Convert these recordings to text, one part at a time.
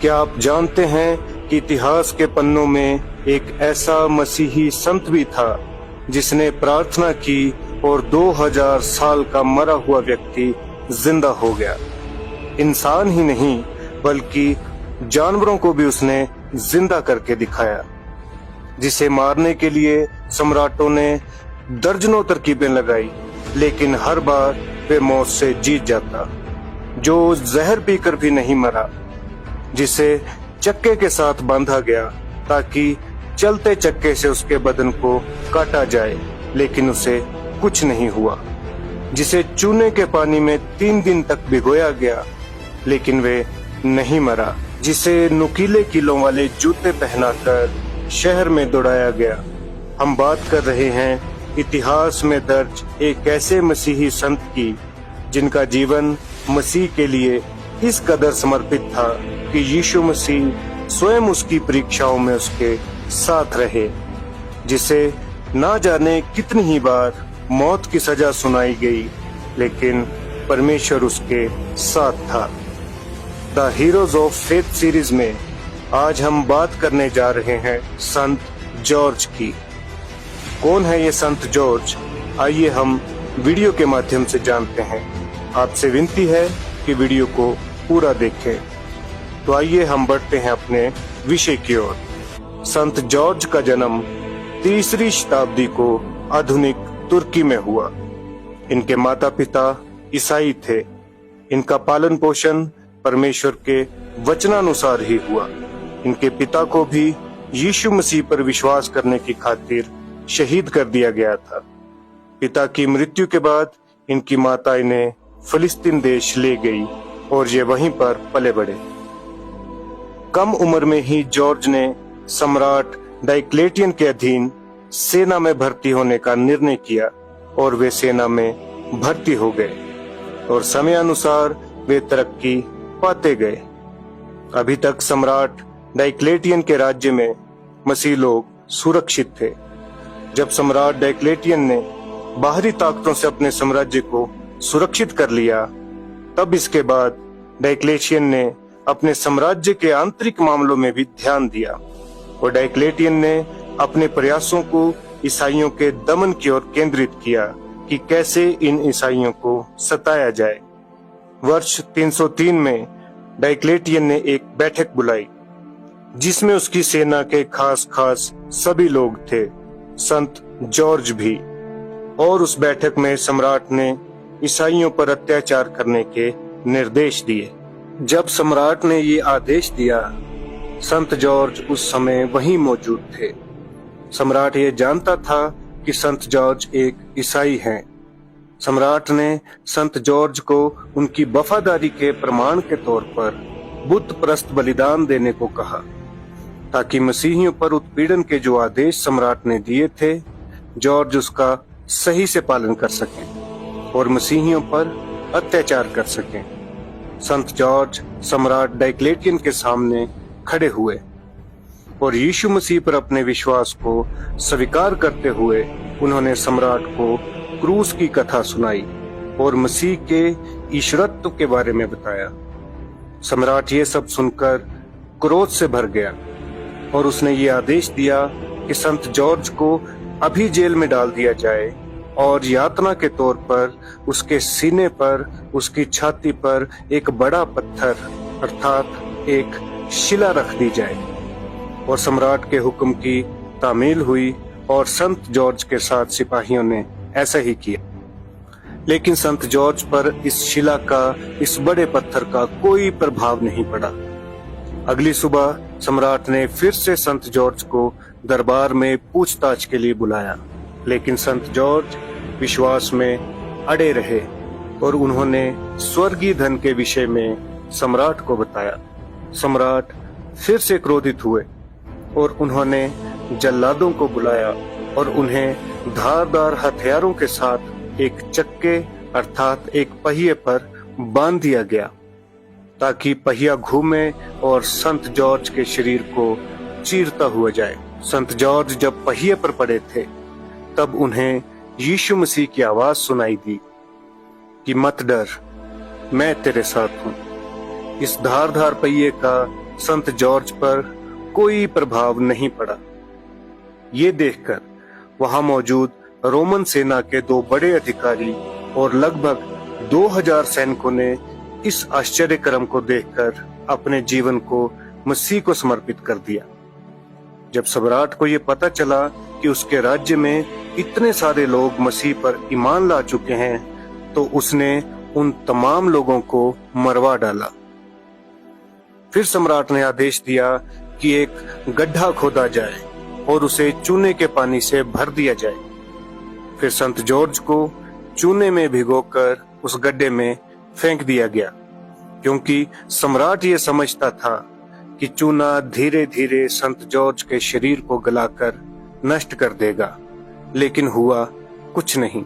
क्या आप जानते हैं कि इतिहास के पन्नों में एक ऐसा मसीही संत भी था जिसने प्रार्थना की और 2000 साल का मरा हुआ व्यक्ति जिंदा हो गया। इंसान ही नहीं बल्कि जानवरों को भी उसने जिंदा करके दिखाया, जिसे मारने के लिए सम्राटों ने दर्जनों तरकीबें लगाई, लेकिन हर बार वे मौत से जीत जाता। जो जहर पीकर भी नहीं मरा, जिसे चक्के के साथ बांधा गया ताकि चलते चक्के से उसके बदन को काटा जाए, लेकिन उसे कुछ नहीं हुआ। जिसे चूने के पानी में 3 दिन तक भिगोया गया, लेकिन वे नहीं मरा। जिसे नुकीले कीलों वाले जूते पहनाकर शहर में दौड़ाया गया। हम बात कर रहे हैं इतिहास में दर्ज एक ऐसे मसीही संत की जिनका जीवन मसीह के लिए इस कदर समर्पित था कि यीशु मसीह स्वयं उसकी परीक्षाओं में उसके साथ रहे। जिसे ना जाने कितनी ही बार मौत की सजा सुनाई गई, लेकिन परमेश्वर उसके साथ था। The heroes of faith series में आज हम बात करने जा रहे हैं संत जॉर्ज की। कौन है ये संत जॉर्ज? आइए हम वीडियो के माध्यम से जानते हैं। आपसे विनती है कि वीडियो को पूरा देखें। तो आइए हम बढ़ते हैं अपने विषय की ओर। संत जॉर्ज का जन्म 3री शताब्दी को आधुनिक तुर्की में हुआ। इनके माता पिता ईसाई थे। इनका पालन पोषण परमेश्वर के वचनानुसार ही हुआ। इनके पिता को भी यीशु मसीह पर विश्वास करने की खातिर शहीद कर दिया गया था। पिता की मृत्यु के बाद इनकी माता इन्हें फिलिस्तीन देश ले गई और ये वहीं पर पले बढ़े। कम उम्र में ही जॉर्ज ने सम्राट डायक्लेटियन के अधीन सेना में भर्ती होने का निर्णय किया और वे सेना में भर्ती हो गए और समयानुसार वे तरक्की पाते गए। अभी तक सम्राट डायक्लेटियन के राज्य में मसीह लोग सुरक्षित थे। जब सम्राट डायक्लेटियन ने बाहरी ताकतों से अपने साम्राज्य को सुरक्षित कर लिया, तब इसके बाद डायक्लेशियन ने अपने साम्राज्य के आंतरिक मामलों में भी ध्यान दिया और डायक्लेटियन ने अपने प्रयासों को ईसाइयों के दमन की ओर केंद्रित किया कि कैसे इन ईसाइयों को सताया जाए। वर्ष 303 में डायक्लेटियन ने एक बैठक बुलाई जिसमें उसकी सेना के खास सभी लोग थे, संत जॉर्ज भी। और उस बैठक में सम्राट ने ईसाइयों पर अत्याचार करने के निर्देश दिए। जब सम्राट ने ये आदेश दिया, संत जॉर्ज उस समय वहीं मौजूद थे। सम्राट ये जानता था कि संत जॉर्ज एक ईसाई हैं। सम्राट ने संत जॉर्ज को उनकी वफादारी के प्रमाण के तौर पर बुत प्रस्त बलिदान देने को कहा, ताकि मसीहियों पर उत्पीड़न के जो आदेश सम्राट ने दिए थे, जॉर्ज उसका सही से पालन कर सकें और मसीहियों पर अत्याचार कर सकें। संत जॉर्ज सम्राट डायक्लेटियन के सामने खड़े हुए और यीशु मसीह पर अपने विश्वास को स्वीकार करते हुए उन्होंने सम्राट को क्रूस की कथा सुनाई और मसीह के ईश्वरत्व के बारे में बताया। सम्राट ये सब सुनकर क्रोध से भर गया और उसने ये आदेश दिया कि संत जॉर्ज को अभी जेल में डाल दिया जाए और यातना के तौर पर उसके सीने पर, उसकी छाती पर एक बड़ा पत्थर अर्थात एक शिला रख दी जाए। और सम्राट के हुक्म की तामील हुई और संत जॉर्ज के साथ सिपाहियों ने ऐसा ही किया। लेकिन संत जॉर्ज पर इस शिला का, इस बड़े पत्थर का कोई प्रभाव नहीं पड़ा। अगली सुबह सम्राट ने फिर से संत जॉर्ज को दरबार में पूछताछ के लिए बुलाया, लेकिन संत जॉर्ज विश्वास में अड़े रहे और उन्होंने स्वर्गीय धन के विषय में सम्राट को बताया। सम्राट फिर से क्रोधित हुए और उन्होंने जल्लादों को बुलाया और उन्हें धारदार हथियारों के साथ एक चक्के अर्थात एक पहिए पर बांध दिया गया, ताकि पहिया घूमे और संत जॉर्ज के शरीर को चीरता हुआ जाए। संत जॉर्ज जब पहिए पर पड़े थे, तब उन्हें यीशु मसीह की आवाज सुनाई दी कि मत डर, मैं तेरे साथ हूं। इस धारदार पहिए का संत जॉर्ज पर कोई प्रभाव नहीं पड़ा। ये देखकर वहां मौजूद रोमन सेना के 2 बड़े अधिकारी और लगभग 2000 सैनिकों ने इस आश्चर्य क्रम को देखकर अपने जीवन को मसीह को समर्पित कर दिया। जब सम्राट को यह पता चला कि उसके राज्य में इतने सारे लोग मसीह पर ईमान ला चुके हैं, तो उसने उन तमाम लोगों को मरवा डाला। फिर सम्राट ने आदेश दिया कि एक गड्ढा खोदा जाए और उसे चूने के पानी से भर दिया जाए। फिर संत जॉर्ज को चूने में भिगोकर उस गड्ढे में फेंक दिया गया, क्योंकि सम्राट ये समझता था कि चूना धीरे धीरे संत जॉर्ज के शरीर को गलाकर नष्ट कर देगा, लेकिन हुआ कुछ नहीं।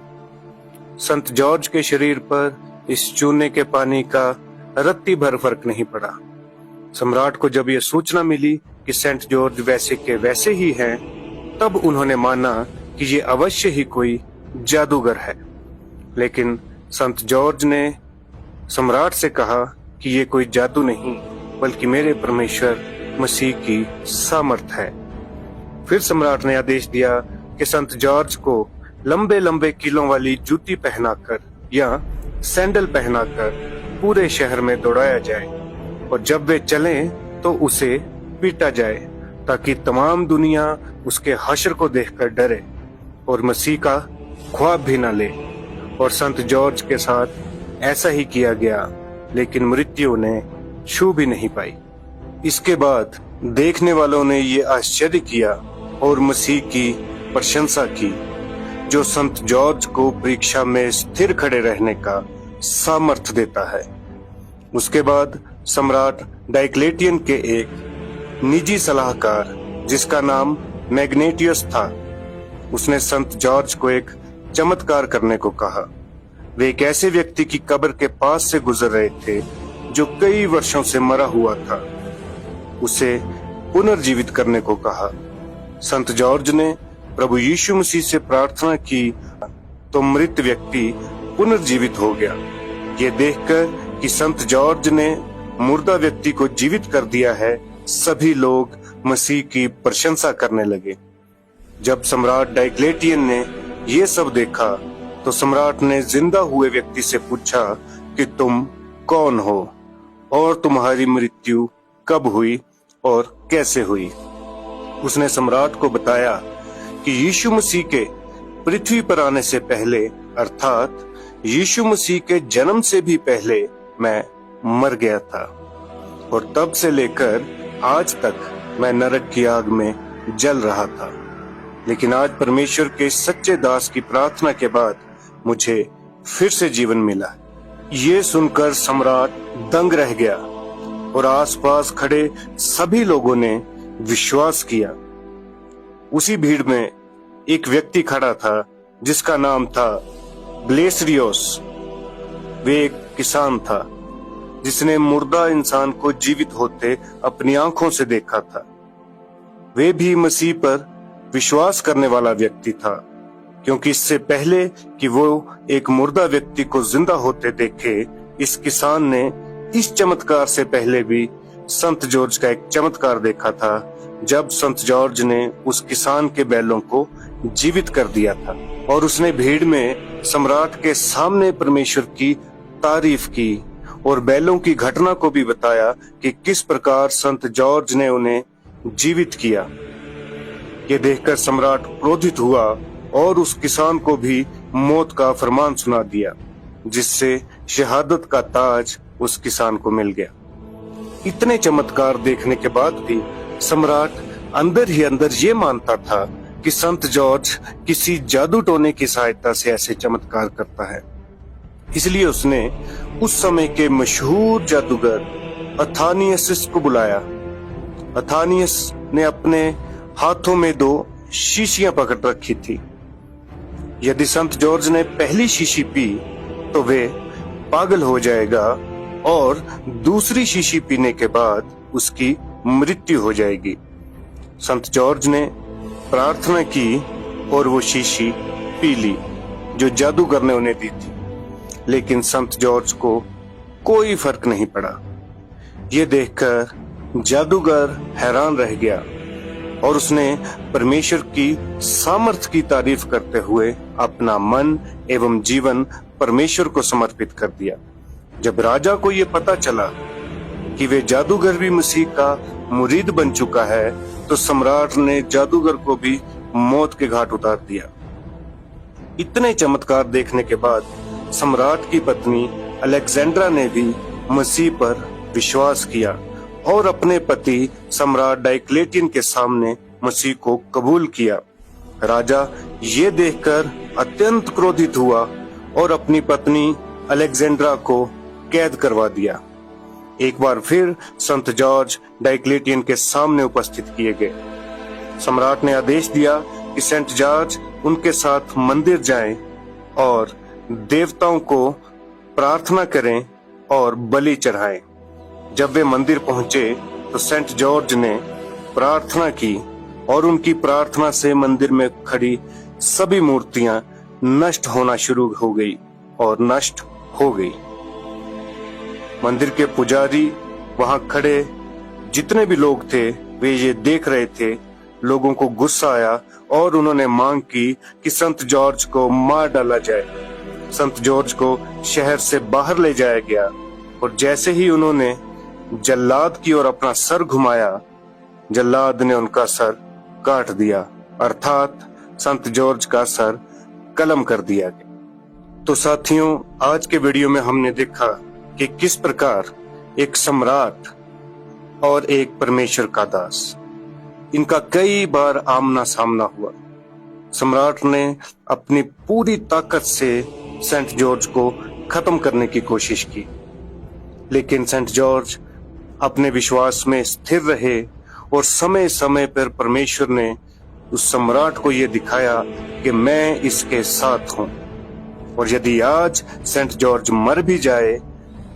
संत जॉर्ज के शरीर पर इस चूने के पानी का रत्ती भर फर्क नहीं पड़ा। सम्राट को जब यह सूचना मिली कि सेंट जॉर्ज वैसे के वैसे ही हैं, तब उन्होंने माना कि ये अवश्य ही कोई जादूगर है। लेकिन संत जॉर्ज ने सम्राट से कहा कि ये कोई जादू नहीं, बल्कि मेरे परमेश्वर मसीह की सामर्थ है। फिर सम्राट ने आदेश दिया कि संत जॉर्ज को लंबे लंबे कीलों वाली जूती पहनाकर या सैंडल पहनाकर पूरे शहर में दौड़ाया जाए, और जब वे चलें तो उसे पीटा जाए, ताकि तमाम दुनिया उसके हश्र को देखकर डरे और मसीह का ख्वाब भी न ले। और संत जॉर्ज के साथ ऐसा ही किया गया, लेकिन मृत्यु ने छू भी नहीं पाई। इसके बाद देखने वालों ने ये आश्चर्य किया और मसीह की प्रशंसा की, जो संत जॉर्ज को परीक्षा में स्थिर खड़े रहने का सामर्थ्य देता है। उसके बाद सम्राट डायक्लेटियन के एक निजी सलाहकार, जिसका नाम मैग्नेटियस था, उसने संत जॉर्ज को एक चमत्कार करने को कहा। वे एक ऐसे व्यक्ति की कब्र के पास से गुजर रहे थे जो कई वर्षों से मरा हुआ था। उसे पुनर्जीवित करने को कहा। संत जॉर्ज ने प्रभु यीशु मसीह से प्रार्थना की तो मृत व्यक्ति पुनर्जीवित हो गया। ये देखकर कि संत जॉर्ज ने मुर्दा व्यक्ति को जीवित कर दिया है, सभी लोग मसीह की प्रशंसा करने लगे। जब सम्राट डायक्लेटियन ने ये सब देखा तो सम्राट ने जिंदा हुए व्यक्ति से पूछा कि तुम कौन हो और तुम्हारी मृत्यु कब हुई और कैसे हुई। उसने सम्राट को बताया कि यीशु मसीह के पृथ्वी पर आने से पहले, अर्थात यीशु मसीह के जन्म से भी पहले मैं मर गया था, और तब से लेकर आज तक मैं नरक की आग में जल रहा था। लेकिन आज परमेश्वर के सच्चे दास की प्रार्थना के बाद मुझे फिर से जीवन मिला। ये सुनकर सम्राट दंग रह गया और आसपास खड़े सभी लोगों ने विश्वास किया। उसी भीड़ में एक व्यक्ति खड़ा था जिसका नाम था ब्लेसरियोस। वे एक किसान था जिसने मुर्दा इंसान को जीवित होते अपनी आंखों से देखा था। वे भी मसीह पर विश्वास करने वाला व्यक्ति था, क्योंकि इससे पहले कि वो एक मुर्दा व्यक्ति को जिंदा होते देखे, इस किसान ने इस चमत्कार से पहले भी संत जॉर्ज का एक चमत्कार देखा था, जब संत जॉर्ज ने उस किसान के बैलों को जीवित कर दिया था। और उसने भीड़ में सम्राट के सामने परमेश्वर की तारीफ की और बैलों की घटना को भी बताया कि किस प्रकार संत जॉर्ज ने उन्हें जीवित किया। ये देखकर सम्राट क्रोधित हुआ और उस किसान को भी मौत का फरमान सुना दिया, जिससे शहादत का ताज उस किसान को मिल गया। इतने चमत्कार देखने के बाद भी सम्राट अंदर ही अंदर ये मानता था कि संत जॉर्ज किसी जादू टोने की सहायता से ऐसे चमत्कार करता है। इसलिए उसने उस समय के मशहूर जादूगर अथानियस को बुलाया। अथानियस ने अपने हाथों में 2 शीशियां पकड़ रखी थी। यदि संत जॉर्ज ने पहली शीशी पी तो वे पागल हो जाएगा और दूसरी शीशी पीने के बाद उसकी मृत्यु हो जाएगी। संत जॉर्ज ने प्रार्थना की और वो शीशी पी ली जो जादूगर ने उन्हें दी थी, लेकिन संत जॉर्ज को कोई फर्क नहीं पड़ा। ये देखकर जादूगर हैरान रह गया और उसने परमेश्वर की सामर्थ्य की तारीफ करते हुए अपना मन एवं जीवन परमेश्वर को समर्पित कर दिया। जब राजा को यह पता चला कि वे जादूगर भी मसीह का मुरीद बन चुका है, तो सम्राट ने जादूगर को भी मौत के घाट उतार दिया। इतने चमत्कार देखने के बाद सम्राट की पत्नी अलेक्जेंड्रा ने भी मसीह पर विश्वास किया और अपने पति सम्राट डायक्लेटियन के सामने मसीह को कबूल किया। राजा ये देखकर अत्यंत क्रोधित हुआ और अपनी पत्नी अलेक्जेंड्रा को कैद करवा दिया। एक बार फिर संत जॉर्ज डायक्लेटियन के सामने उपस्थित किए गए। सम्राट ने आदेश दिया कि सेंट जॉर्ज उनके साथ मंदिर जाएं और देवताओं को प्रार्थना करें और बलि चढ़ाएं। जब वे मंदिर पहुंचे तो सेंट जॉर्ज ने प्रार्थना की और उनकी प्रार्थना से मंदिर में खड़ी सभी मूर्तियां नष्ट होना शुरू हो गई और नष्ट हो गई। मंदिर के पुजारी, वहां खड़े जितने भी लोग थे, वे ये देख रहे थे। लोगों को गुस्सा आया और उन्होंने मांग की कि संत जॉर्ज को मार डाला जाए। संत जॉर्ज को शहर से बाहर ले जाया गया और जैसे ही उन्होंने जल्लाद की ओर अपना सर घुमाया, जल्लाद ने उनका सर काट दिया, अर्थात संत जॉर्ज का सर कलम कर दिया गया। तो साथियों, आज के वीडियो में हमने देखा कि किस प्रकार एक सम्राट और एक परमेश्वर का दास, इनका कई बार आमना सामना हुआ। सम्राट ने अपनी पूरी ताकत से सेंट जॉर्ज को खत्म करने की कोशिश की, लेकिन सेंट जॉर्ज अपने विश्वास में स्थिर रहे और समय समय पर परमेश्वर ने उस सम्राट को यह दिखाया कि मैं इसके साथ हूं, और यदि आज सेंट जॉर्ज मर भी जाए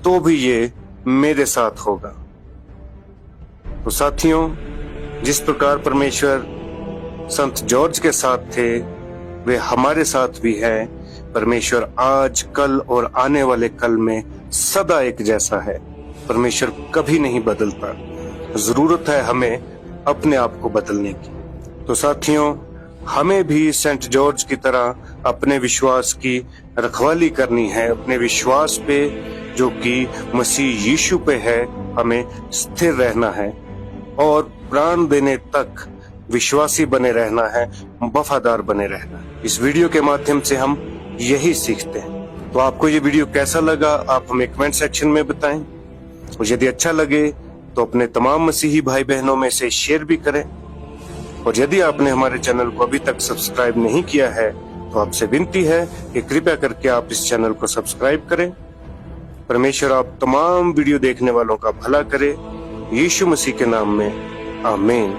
तो भी ये मेरे साथ होगा। तो साथियों, जिस प्रकार परमेश्वर संत जॉर्ज के साथ थे, वे हमारे साथ भी है। परमेश्वर आज, कल और आने वाले कल में सदा एक जैसा है। परमेश्वर कभी नहीं बदलता। जरूरत है हमें अपने आप को बदलने की। तो साथियों, हमें भी सेंट जॉर्ज की तरह अपने विश्वास की रखवाली करनी है। अपने विश्वास पे, जो कि मसीह यीशु पे है, हमें स्थिर रहना है और प्राण देने तक विश्वासी बने रहना है, वफादार बने रहना है। इस वीडियो के माध्यम से हम यही सीखते हैं। तो आपको ये वीडियो कैसा लगा, आप हमें कमेंट सेक्शन में बताएं, और यदि अच्छा लगे तो अपने तमाम मसीही भाई बहनों में से शेयर भी करें। और यदि आपने हमारे चैनल को अभी तक सब्सक्राइब नहीं किया है तो आपसे विनती है कि कृपया करके आप इस चैनल को सब्सक्राइब करें। परमेश्वर आप तमाम वीडियो देखने वालों का भला करे। यीशु मसीह के नाम में आमीन।